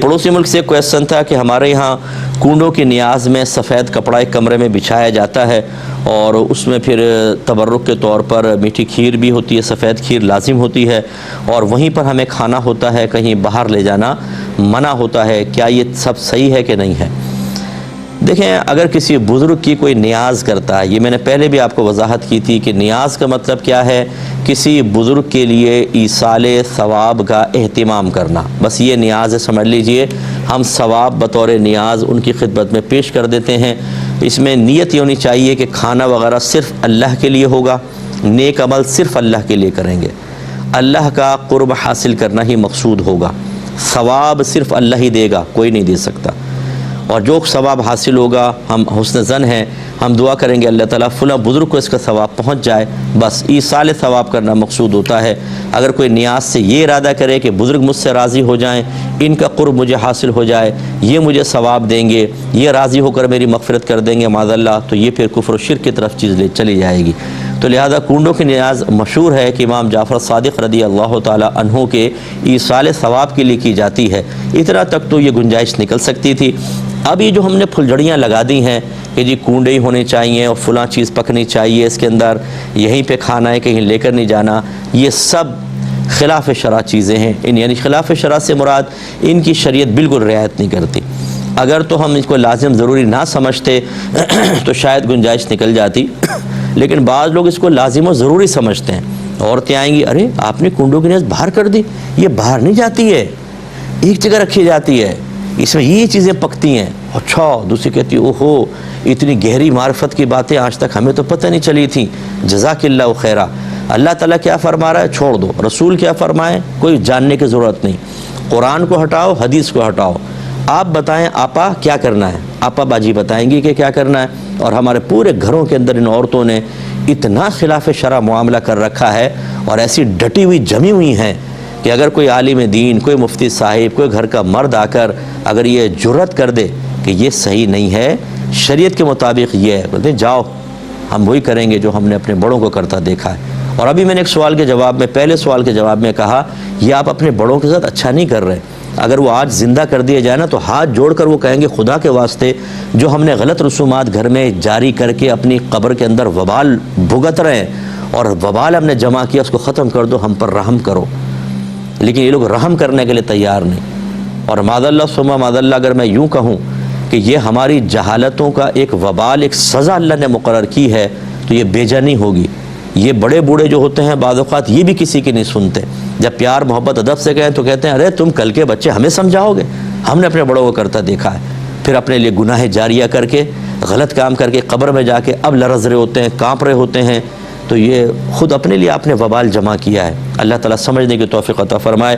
پڑوسی ملک سے کویشچن تھا کہ ہمارے یہاں کنڈوں کی نیاز میں سفید کپڑا ایک کمرے میں بچھایا جاتا ہے اور اس میں پھر تبرک کے طور پر میٹھی کھیر بھی ہوتی ہے، سفید کھیر لازم ہوتی ہے، اور وہیں پر ہمیں کھانا ہوتا ہے، کہیں باہر لے جانا منع ہوتا ہے، کیا یہ سب صحیح ہے کہ نہیں ہے؟ دیکھیں، اگر کسی بزرگ کی کوئی نیاز کرتا ہے، یہ میں نے پہلے بھی آپ کو وضاحت کی تھی کہ نیاز کا مطلب کیا ہے، کسی بزرگ کے لیے ایصال ثواب کا اہتمام کرنا، بس یہ نیاز ہے، سمجھ لیجئے ہم ثواب بطور نیاز ان کی خدمت میں پیش کر دیتے ہیں۔ اس میں نیت یہ ہونی چاہیے کہ کھانا وغیرہ صرف اللہ کے لیے ہوگا، نیک عمل صرف اللہ کے لیے کریں گے، اللہ کا قرب حاصل کرنا ہی مقصود ہوگا، ثواب صرف اللہ ہی دے گا، کوئی نہیں دے سکتا، اور جو ثواب حاصل ہوگا ہم حسن ظن ہیں، ہم دعا کریں گے اللہ تعالیٰ فلاں بزرگ کو اس کا ثواب پہنچ جائے، بس ایصال ثواب کرنا مقصود ہوتا ہے۔ اگر کوئی نیاز سے یہ ارادہ کرے کہ بزرگ مجھ سے راضی ہو جائیں، ان کا قرب مجھے حاصل ہو جائے، یہ مجھے ثواب دیں گے، یہ راضی ہو کر میری مغفرت کر دیں گے معاذ اللہ، تو یہ پھر کفر و شرک کی طرف چیز لے چلی جائے گی۔ تو لہذا کنڈوں کی نیاز مشہور ہے کہ امام جعفر صادق رضی اللہ تعالیٰ عنہ کے ایصال ثواب کے لیے کی جاتی ہے، اتنا تک تو یہ گنجائش نکل سکتی تھی۔ اب یہ جو ہم نے پھلجھڑیاں لگا دی ہیں کہ جی کنڈے ہی ہونے چاہیے اور فلاں چیز پکنی چاہیے اس کے اندر، یہیں پہ کھانا ہے، کہیں لے کر نہیں جانا، یہ سب خلاف شرع چیزیں ہیں۔ یعنی خلاف شرع سے مراد ان کی شریعت بالکل رعایت نہیں کرتی۔ اگر تو ہم اس کو لازم ضروری نہ سمجھتے تو شاید گنجائش نکل جاتی، لیکن بعض لوگ اس کو لازم و ضروری سمجھتے ہیں۔ عورتیں آئیں گی، ارے آپ نے کنڈوں کی نیاز باہر کر دی، یہ باہر نہیں جاتی ہے، ایک جگہ رکھی جاتی ہے، اس میں یہ چیزیں پکتی ہیں۔ اچھا، دوسری کہتی ہے اوہو اتنی گہری معرفت کی باتیں آج تک ہمیں تو پتہ نہیں چلی تھیں، جزاک اللہ خیرہ۔ اللہ تعالیٰ کیا فرما رہا ہے چھوڑ دو، رسول کیا فرمائے کوئی جاننے کی ضرورت نہیں، قرآن کو ہٹاؤ، حدیث کو ہٹاؤ، آپ بتائیں آپا کیا کرنا ہے، آپا باجی بتائیں گی کہ کیا کرنا ہے۔ اور ہمارے پورے گھروں کے اندر ان عورتوں نے اتنا خلاف شرع معاملہ کر رکھا ہے اور ایسی ڈٹی ہوئی جمی ہوئی ہیں کہ اگر کوئی عالم دین، کوئی مفتی صاحب، کوئی گھر کا مرد آ کر اگر یہ جرت کر دے کہ یہ صحیح نہیں ہے، شریعت کے مطابق یہ ہے، بولتے ہیں جاؤ ہم وہی کریں گے جو ہم نے اپنے بڑوں کو کرتا دیکھا ہے۔ اور ابھی میں نے ایک سوال کے جواب میں، پہلے سوال کے جواب میں کہا یہ آپ اپنے بڑوں کے ساتھ اچھا نہیں کر رہے، اگر وہ آج زندہ کر دیے جائے نا تو ہاتھ جوڑ کر وہ کہیں گے خدا کے واسطے جو ہم نے غلط رسومات گھر میں جاری کر کے اپنی قبر کے اندر وبال بھگت رہے ہیں اور وبال ہم نے جمع کیا، اس کو ختم کر دو، ہم پر رحم کرو۔ لیکن یہ لوگ رحم کرنے کے لیے تیار نہیں، اور معاذ اللہ ثم معاذ اللہ اگر میں یوں کہوں کہ یہ ہماری جہالتوں کا ایک وبال، ایک سزا اللہ نے مقرر کی ہے تو یہ بے جا نہیں ہوگی۔ یہ بڑے بوڑھے جو ہوتے ہیں بعض اوقات یہ بھی کسی کی نہیں سنتے، جب پیار محبت ادب سے کہیں تو کہتے ہیں ارے تم کل کے بچے ہمیں سمجھاؤ گے، ہم نے اپنے بڑوں کو کرتا دیکھا ہے، پھر اپنے لیے گناہ جاریہ کر کے غلط کام کر کے قبر میں جا کے اب لرز رہے ہوتے ہیں، کانپ رہے ہوتے ہیں، تو یہ خود اپنے لیے آپ نے وبال جمع کیا ہے۔ اللہ تعالیٰ سمجھنے کی توفیق عطا فرمائے۔